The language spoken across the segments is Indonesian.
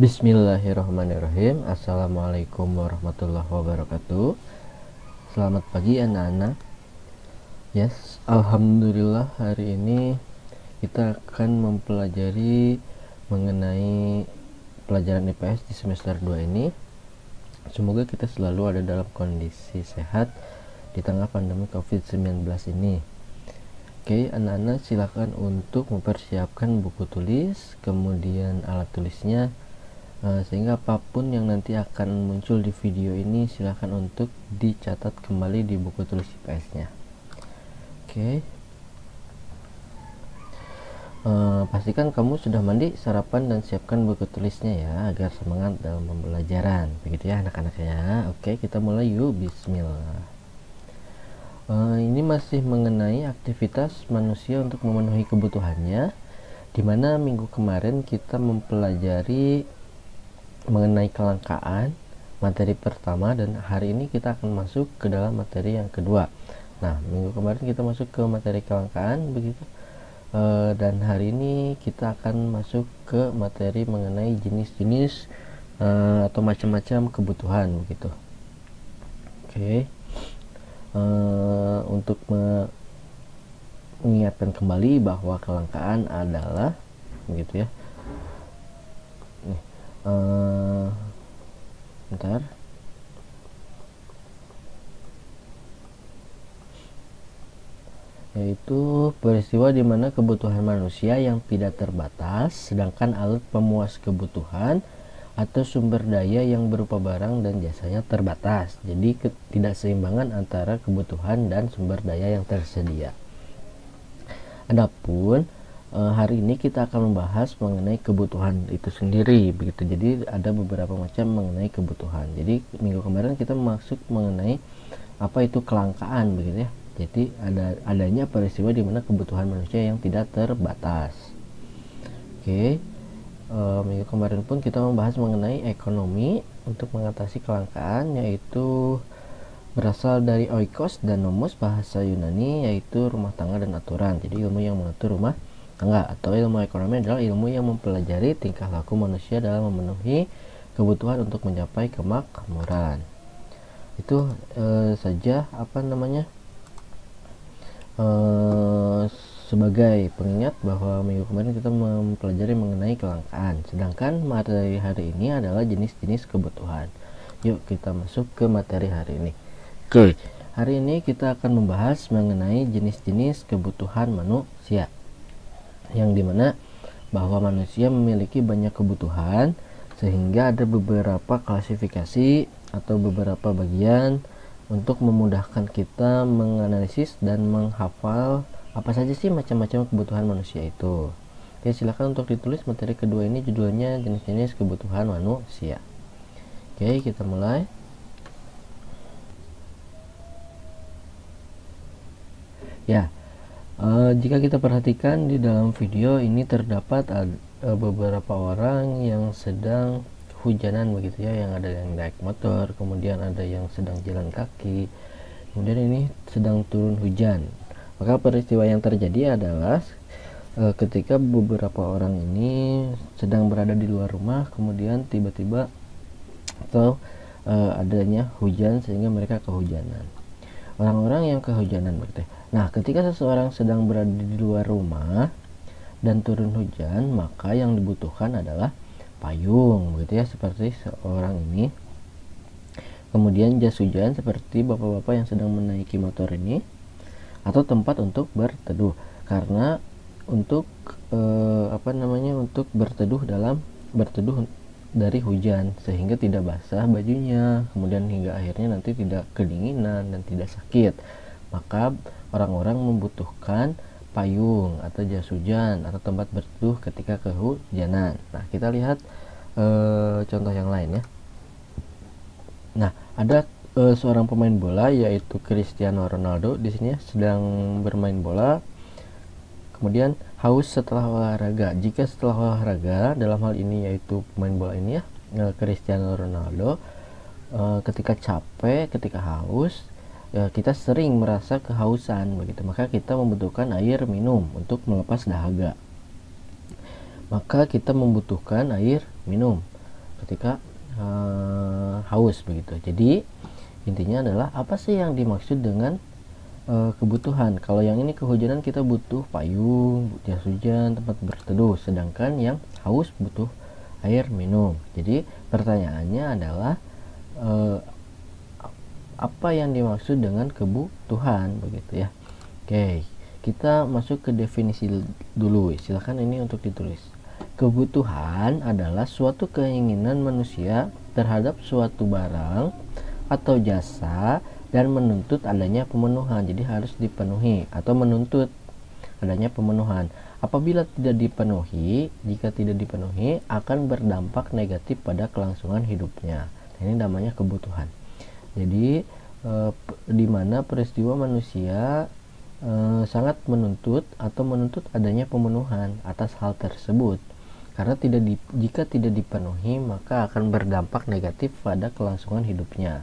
Bismillahirrahmanirrahim. Assalamualaikum warahmatullahi wabarakatuh. Selamat pagi anak-anak. Yes, alhamdulillah hari ini kita akan mempelajari mengenai pelajaran IPS di semester 2 ini. Semoga kita selalu ada dalam kondisi sehat di tengah pandemi COVID-19 ini. Oke, anak-anak silakan untuk mempersiapkan buku tulis, kemudian alat tulisnya, sehingga apapun yang nanti akan muncul di video ini silakan untuk dicatat kembali di buku tulis IPS-nya. Oke. Pastikan kamu sudah mandi, sarapan, dan siapkan buku tulisnya ya, agar semangat dalam pembelajaran. Begitu ya anak-anak ya. Oke, kita mulai yuk. Bismillah. Ini masih mengenai aktivitas manusia untuk memenuhi kebutuhannya, dimana minggu kemarin kita mempelajari mengenai kelangkaan, materi pertama, dan hari ini kita akan masuk ke dalam materi yang kedua. Nah, minggu kemarin kita masuk ke materi kelangkaan begitu, dan hari ini kita akan masuk ke materi mengenai jenis-jenis atau macam-macam kebutuhan begitu. Oke. Untuk mengingatkan kembali bahwa kelangkaan adalah begitu ya. Bentar. Yaitu peristiwa di mana kebutuhan manusia yang tidak terbatas, sedangkan alat pemuas kebutuhan atau sumber daya yang berupa barang dan jasanya terbatas. Jadi ketidakseimbangan antara kebutuhan dan sumber daya yang tersedia. Adapun hari ini kita akan membahas mengenai kebutuhan itu sendiri begitu. Jadi ada beberapa macam mengenai kebutuhan. Jadi minggu kemarin kita masuk mengenai apa itu kelangkaan begitu ya. Jadi adanya peristiwa di mana kebutuhan manusia yang tidak terbatas. Oke. Minggu kemarin pun kita membahas mengenai ekonomi untuk mengatasi kelangkaan, yaitu berasal dari oikos dan nomos, bahasa Yunani, yaitu rumah tangga dan aturan. Jadi ilmu yang mengatur rumah tangga, atau ilmu ekonomi adalah ilmu yang mempelajari tingkah laku manusia dalam memenuhi kebutuhan untuk mencapai kemakmuran. Itu saja sebagai pengingat bahwa minggu kemarin kita mempelajari mengenai kelangkaan, sedangkan materi hari ini adalah jenis-jenis kebutuhan. Yuk kita masuk ke materi hari ini. Oke, hari ini kita akan membahas mengenai jenis-jenis kebutuhan manusia, yang dimana bahwa manusia memiliki banyak kebutuhan, sehingga ada beberapa klasifikasi atau beberapa bagian untuk memudahkan kita menganalisis dan menghafal apa saja sih macam-macam kebutuhan manusia itu. Oke, silakan untuk ditulis materi kedua ini, judulnya jenis-jenis kebutuhan manusia. Oke, kita mulai. Ya, jika kita perhatikan di dalam video ini terdapat beberapa orang yang sedang hujanan begitu ya, yang ada yang naik motor, kemudian ada yang sedang jalan kaki, kemudian ini sedang turun hujan. Maka peristiwa yang terjadi adalah ketika beberapa orang ini sedang berada di luar rumah, kemudian tiba-tiba atau adanya hujan sehingga mereka kehujanan. Orang-orang yang kehujanan begitu. Nah, ketika seseorang sedang berada di luar rumah dan turun hujan, maka yang dibutuhkan adalah payung begitu ya, seperti seorang ini. Kemudian jas hujan seperti bapak-bapak yang sedang menaiki motor ini, atau tempat untuk berteduh, karena untuk untuk berteduh dari hujan sehingga tidak basah bajunya, kemudian hingga akhirnya nanti tidak kedinginan dan tidak sakit. Maka orang-orang membutuhkan payung atau jas hujan atau tempat berteduh ketika kehujanan. Nah, kita lihat contoh yang lain ya. Nah, ada seorang pemain bola yaitu Cristiano Ronaldo di sini sedang bermain bola. Kemudian haus setelah olahraga. Jika setelah olahraga, dalam hal ini yaitu pemain bola ini ya, Cristiano Ronaldo, ketika capek, ketika haus, kita sering merasa kehausan begitu. Maka kita membutuhkan air minum untuk melepas dahaga. Maka kita membutuhkan air minum. ketika haus begitu. Jadi intinya adalah apa sih yang dimaksud dengan kebutuhan. Kalau yang ini kehujanan kita butuh payung, jas hujan, tempat berteduh, sedangkan yang haus butuh air minum. Jadi pertanyaannya adalah apa yang dimaksud dengan kebutuhan begitu ya. Oke, kita masuk ke definisi dulu. Silahkan ini untuk ditulis. Kebutuhan adalah suatu keinginan manusia terhadap suatu barang atau jasa dan menuntut adanya pemenuhan. Jadi harus dipenuhi atau menuntut adanya pemenuhan. Apabila tidak dipenuhi, jika tidak dipenuhi akan berdampak negatif pada kelangsungan hidupnya. Ini namanya kebutuhan. Jadi di mana peristiwa manusia sangat menuntut atau menuntut adanya pemenuhan atas hal tersebut. Karena jika tidak dipenuhi maka akan berdampak negatif pada kelangsungan hidupnya.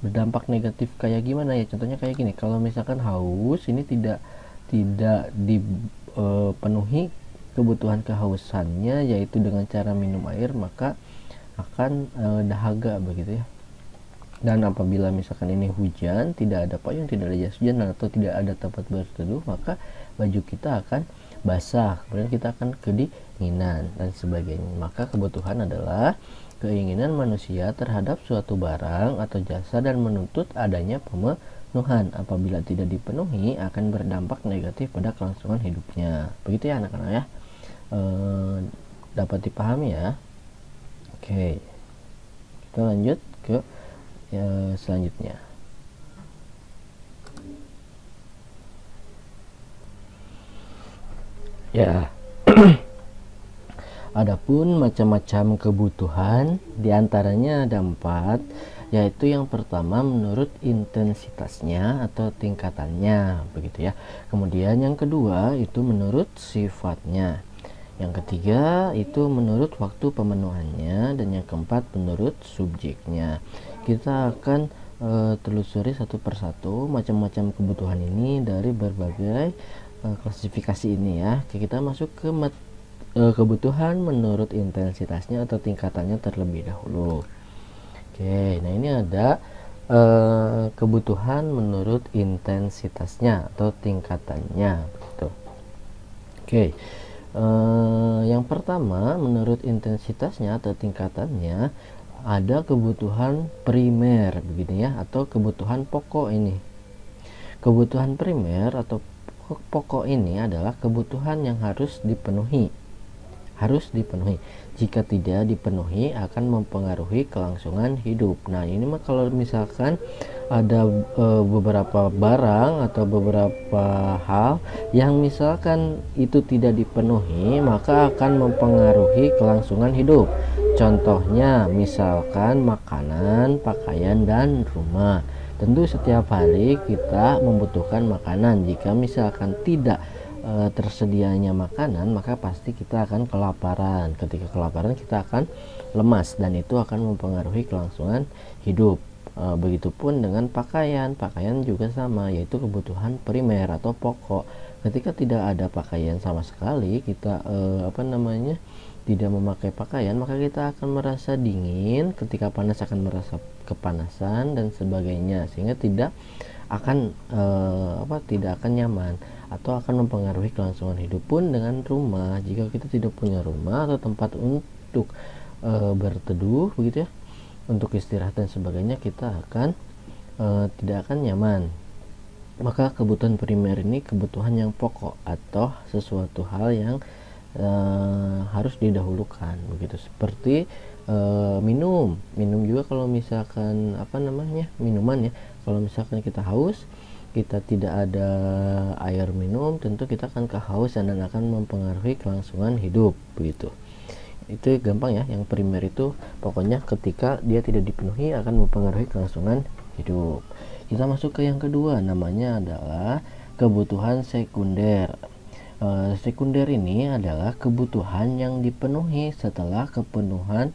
Berdampak negatif kayak gimana ya? Contohnya kayak gini, kalau misalkan haus ini tidak dipenuhi kebutuhan kehausannya, yaitu dengan cara minum air, maka akan dahaga begitu ya. Dan apabila misalkan ini hujan, tidak ada payung, tidak ada jas hujan, atau tidak ada tempat berteduh, maka baju kita akan basah, kemudian kita akan kedinginan dan sebagainya. Maka kebutuhan adalah keinginan manusia terhadap suatu barang atau jasa dan menuntut adanya pemenuhan. Apabila tidak dipenuhi akan berdampak negatif pada kelangsungan hidupnya. Begitu ya anak-anak ya. Dapat dipahami ya. Oke, kita lanjut ke selanjutnya. Ya. Adapun macam-macam kebutuhan, diantaranya ada 4, yaitu yang pertama menurut intensitasnya atau tingkatannya begitu ya. Kemudian yang kedua itu menurut sifatnya. Yang ketiga itu menurut waktu pemenuhannya, dan yang keempat menurut subjeknya. Kita akan telusuri satu persatu macam-macam kebutuhan ini dari berbagai klasifikasi ini ya. Kita masuk ke kebutuhan menurut intensitasnya atau tingkatannya terlebih dahulu. Oke, nah ini ada kebutuhan menurut intensitasnya atau tingkatannya gitu. Oke, yang pertama menurut intensitasnya atau tingkatannya ada kebutuhan primer begini ya, atau kebutuhan pokok. Ini kebutuhan primer atau pokok ini adalah kebutuhan yang harus dipenuhi. Jika tidak dipenuhi akan mempengaruhi kelangsungan hidup. Nah ini mah kalau misalkan ada beberapa barang atau beberapa hal yang misalkan itu tidak dipenuhi maka akan mempengaruhi kelangsungan hidup. Contohnya misalkan makanan, pakaian, dan rumah. Tentu setiap hari kita membutuhkan makanan. Jika misalkan tidak tersedianya makanan maka pasti kita akan kelaparan. Ketika kelaparan kita akan lemas dan itu akan mempengaruhi kelangsungan hidup. Begitupun dengan pakaian juga sama, yaitu kebutuhan primer atau pokok. Ketika tidak ada pakaian sama sekali, kita tidak memakai pakaian, maka kita akan merasa dingin, ketika panas akan merasa kepanasan dan sebagainya, sehingga tidak akan nyaman atau akan mempengaruhi kelangsungan hidup. Pun dengan rumah, jika kita tidak punya rumah atau tempat untuk berteduh begitu ya, untuk istirahat dan sebagainya, kita akan tidak akan nyaman. Maka kebutuhan primer ini kebutuhan yang pokok atau sesuatu hal yang harus didahulukan begitu. Seperti minum juga, kalau misalkan minuman ya, kalau misalkan kita haus, kita tidak ada air minum, tentu kita akan kehausan dan akan mempengaruhi kelangsungan hidup begitu. Itu gampang ya, yang primer itu pokoknya ketika dia tidak dipenuhi akan mempengaruhi kelangsungan hidup. Kita masuk ke yang kedua, namanya adalah kebutuhan sekunder. Sekunder ini adalah kebutuhan yang dipenuhi setelah kebutuhan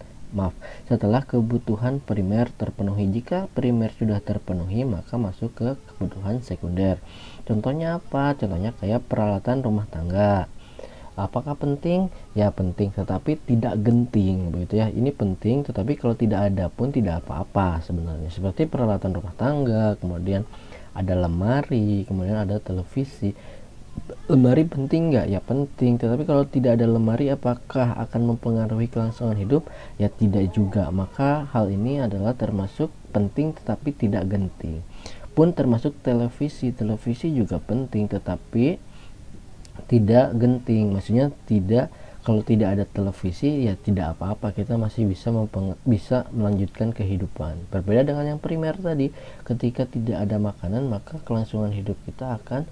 primer terpenuhi. Jika primer sudah terpenuhi maka masuk ke kebutuhan sekunder. Contohnya apa? Contohnya kayak peralatan rumah tangga, Apakah penting? Ya penting, tetapi tidak genting begitu ya. Ini penting, tetapi kalau tidak ada pun tidak apa-apa sebenarnya. Seperti peralatan rumah tangga, kemudian ada lemari, kemudian ada televisi. Lemari penting nggak? Ya penting, tetapi kalau tidak ada lemari apakah akan mempengaruhi kelangsungan hidup? Ya tidak juga. Maka hal ini adalah termasuk penting tetapi tidak genting. Pun termasuk televisi juga penting tetapi tidak genting, maksudnya tidak, kalau tidak ada televisi ya tidak apa-apa, kita masih bisa melanjutkan kehidupan. Berbeda dengan yang primer tadi, ketika tidak ada makanan maka kelangsungan hidup kita akan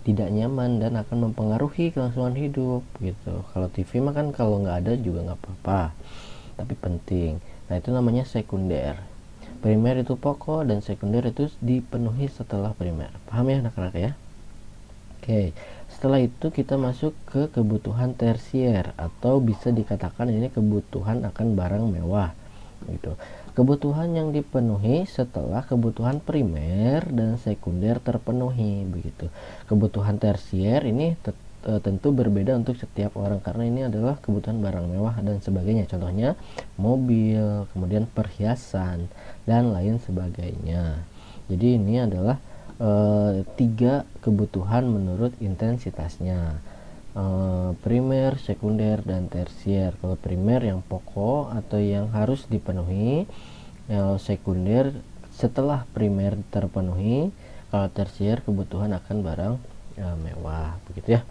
tidak nyaman dan akan mempengaruhi kelangsungan hidup gitu. Kalau TV mah kan kalau nggak ada juga nggak apa-apa, tapi penting. Nah itu namanya sekunder. Primer itu pokok dan sekunder itu dipenuhi setelah primer. Paham ya anak-anak ya? Oke, setelah itu kita masuk ke kebutuhan tersier atau bisa dikatakan ini kebutuhan akan barang mewah gitu. Kebutuhan yang dipenuhi setelah kebutuhan primer dan sekunder terpenuhi begitu. Kebutuhan tersier ini tentu berbeda untuk setiap orang karena ini adalah kebutuhan barang mewah dan sebagainya. Contohnya mobil, kemudian perhiasan dan lain sebagainya. Jadi ini adalah tiga kebutuhan menurut intensitasnya, primer, sekunder, dan tersier. Kalau primer yang pokok atau yang harus dipenuhi, sekunder setelah primer terpenuhi, kalau tersier kebutuhan akan barang mewah begitu ya.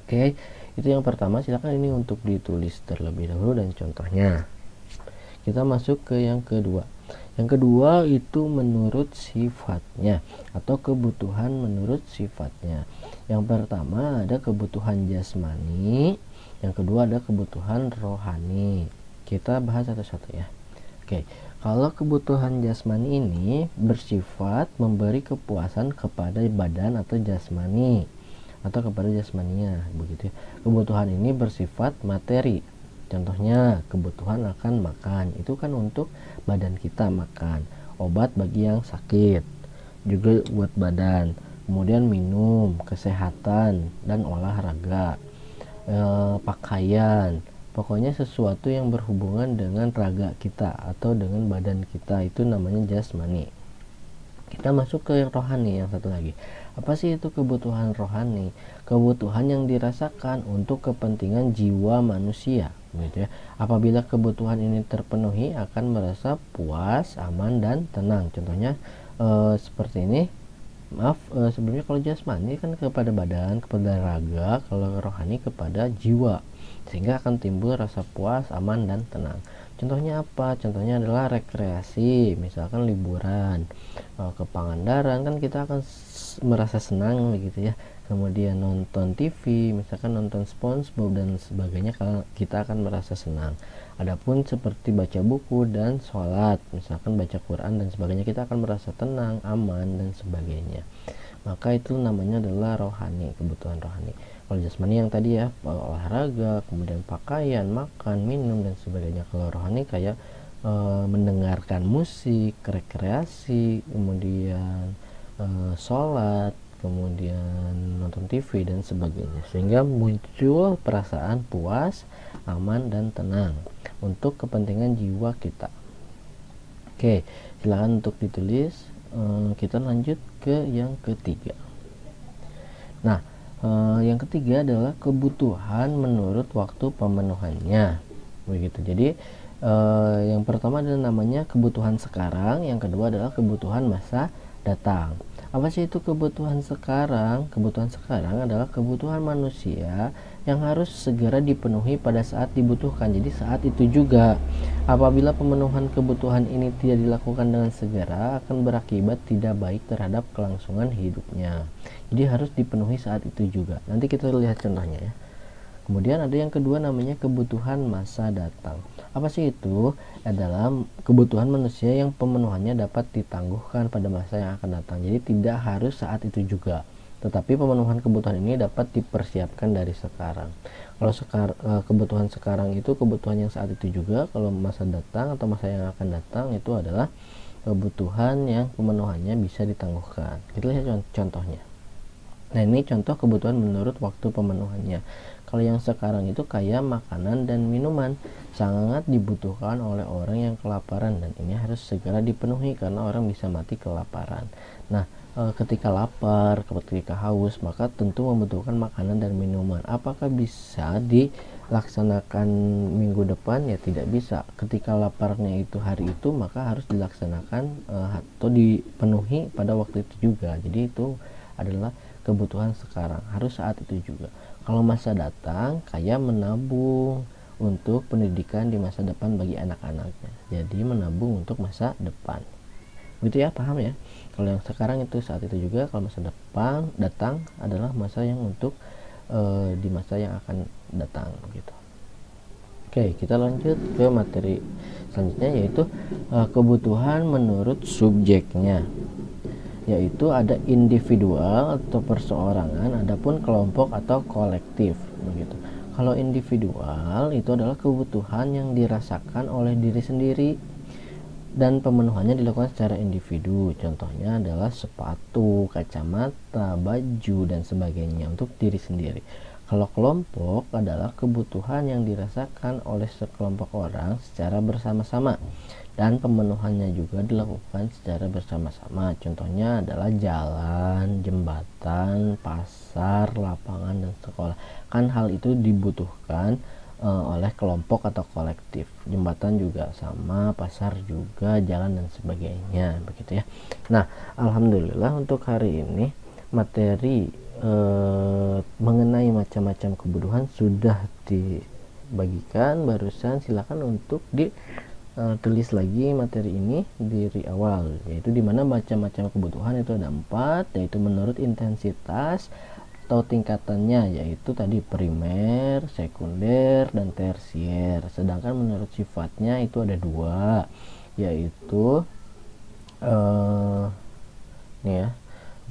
Oke, itu yang pertama. Silakan ini untuk ditulis terlebih dahulu dan contohnya. Kita masuk ke yang kedua. Yang kedua itu menurut sifatnya atau kebutuhan menurut sifatnya. Yang pertama ada kebutuhan jasmani, yang kedua ada kebutuhan rohani. Kita bahas satu-satu ya. Oke, kalau kebutuhan jasmani ini bersifat memberi kepuasan kepada badan atau jasmani atau kepada jasmaninya begitu ya. Kebutuhan ini bersifat materi. Contohnya kebutuhan akan makan, itu kan untuk badan kita makan. Obat bagi yang sakit juga buat badan. Kemudian minum, kesehatan dan olahraga, pakaian, pokoknya sesuatu yang berhubungan dengan raga kita atau dengan badan kita, itu namanya jasmani. Kita masuk ke yang rohani, yang satu lagi. Apa sih itu kebutuhan rohani? Kebutuhan yang dirasakan untuk kepentingan jiwa manusia gitu ya. Apabila kebutuhan ini terpenuhi akan merasa puas, aman dan tenang. Contohnya seperti ini. Maaf, sebelumnya kalau jasmani kan kepada badan, kepada raga, kalau rohani kepada jiwa. Sehingga akan timbul rasa puas, aman dan tenang. Contohnya apa? Contohnya adalah rekreasi, misalkan liburan ke Pangandaran kan kita akan merasa senang begitu ya. Kemudian nonton TV, misalkan nonton SpongeBob dan sebagainya, kita akan merasa senang. Adapun seperti baca buku dan sholat, misalkan baca Quran dan sebagainya, kita akan merasa tenang, aman dan sebagainya. Maka itu namanya adalah rohani, kebutuhan rohani. Kalau jasmani yang tadi ya, olahraga, kemudian pakaian, makan, minum dan sebagainya. Kalau rohani kayak mendengarkan musik, rekreasi, kemudian sholat, kemudian nonton TV dan sebagainya, sehingga muncul perasaan puas, aman dan tenang untuk kepentingan jiwa kita. Oke, silakan untuk ditulis. Kita lanjut ke yang ketiga. Nah, yang ketiga adalah kebutuhan menurut waktu pemenuhannya begitu. Jadi yang pertama adalah namanya kebutuhan sekarang, yang kedua adalah kebutuhan masa datang. Apa sih itu kebutuhan sekarang? Kebutuhan sekarang adalah kebutuhan manusia yang harus segera dipenuhi pada saat dibutuhkan. Jadi saat itu juga. Apabila pemenuhan kebutuhan ini tidak dilakukan dengan segera, akan berakibat tidak baik terhadap kelangsungan hidupnya. Jadi harus dipenuhi saat itu juga. Nanti kita lihat contohnya ya. Kemudian ada yang kedua namanya kebutuhan masa datang. Apa sih itu? Adalah kebutuhan manusia yang pemenuhannya dapat ditangguhkan pada masa yang akan datang. Jadi tidak harus saat itu juga. Tetapi pemenuhan kebutuhan ini dapat dipersiapkan dari sekarang. Kalau kebutuhan sekarang itu kebutuhan yang saat itu juga. Kalau masa datang atau masa yang akan datang itu adalah kebutuhan yang pemenuhannya bisa ditangguhkan. Kita lihat contohnya. Nah, ini contoh kebutuhan menurut waktu pemenuhannya. Kalau yang sekarang itu kayak makanan dan minuman, sangat dibutuhkan oleh orang yang kelaparan, dan ini harus segera dipenuhi karena orang bisa mati kelaparan. Nah, ketika lapar, ketika haus, maka tentu membutuhkan makanan dan minuman. Apakah bisa dilaksanakan minggu depan? Ya tidak bisa. Ketika laparnya itu hari itu, maka harus dilaksanakan atau dipenuhi pada waktu itu juga. Jadi itu adalah kebutuhan sekarang, harus saat itu juga. Kalau masa datang, kayak menabung untuk pendidikan di masa depan bagi anak-anaknya. Jadi menabung untuk masa depan. Begitu ya, paham ya? Kalau yang sekarang itu saat itu juga, kalau masa depan datang adalah masa yang untuk di masa yang akan datang gitu. Oke, kita lanjut ke materi selanjutnya, yaitu kebutuhan menurut subjeknya, yaitu ada individual atau perseorangan, adapun kelompok atau kolektif begitu. Kalau individual itu adalah kebutuhan yang dirasakan oleh diri sendiri dan pemenuhannya dilakukan secara individu. Contohnya adalah sepatu, kacamata, baju dan sebagainya untuk diri sendiri. Kalau kelompok adalah kebutuhan yang dirasakan oleh sekelompok orang secara bersama-sama dan pemenuhannya juga dilakukan secara bersama-sama. Contohnya adalah jalan, jembatan, pasar, lapangan, dan sekolah. Kan hal itu dibutuhkan oleh kelompok atau kolektif. Jembatan juga sama, pasar juga, jalan dan sebagainya begitu ya. Nah, alhamdulillah untuk hari ini materi mengenai macam-macam kebutuhan sudah dibagikan barusan. Silakan untuk tulis lagi materi ini dari awal, yaitu dimana macam-macam kebutuhan itu ada 4, yaitu menurut intensitas atau tingkatannya, yaitu tadi primer, sekunder, dan tersier. Sedangkan menurut sifatnya itu ada 2, yaitu nih ya,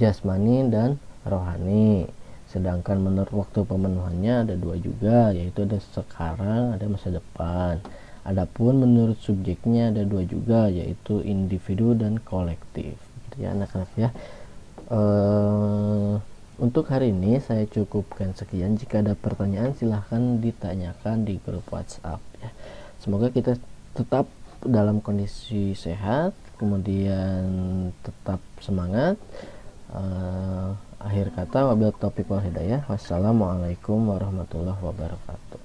jasmani dan rohani. Sedangkan menurut waktu pemenuhannya ada 2 juga, yaitu ada sekarang, ada masa depan. Adapun menurut subjeknya ada 2 juga, yaitu individu dan kolektif. Gitu ya anak-anak ya. Untuk hari ini saya cukupkan sekian. Jika ada pertanyaan silahkan ditanyakan di grup WhatsApp ya. Semoga kita tetap dalam kondisi sehat, kemudian tetap semangat. Akhir kata, wabillahi taufiq wal hidayah. Wassalamualaikum warahmatullahi wabarakatuh.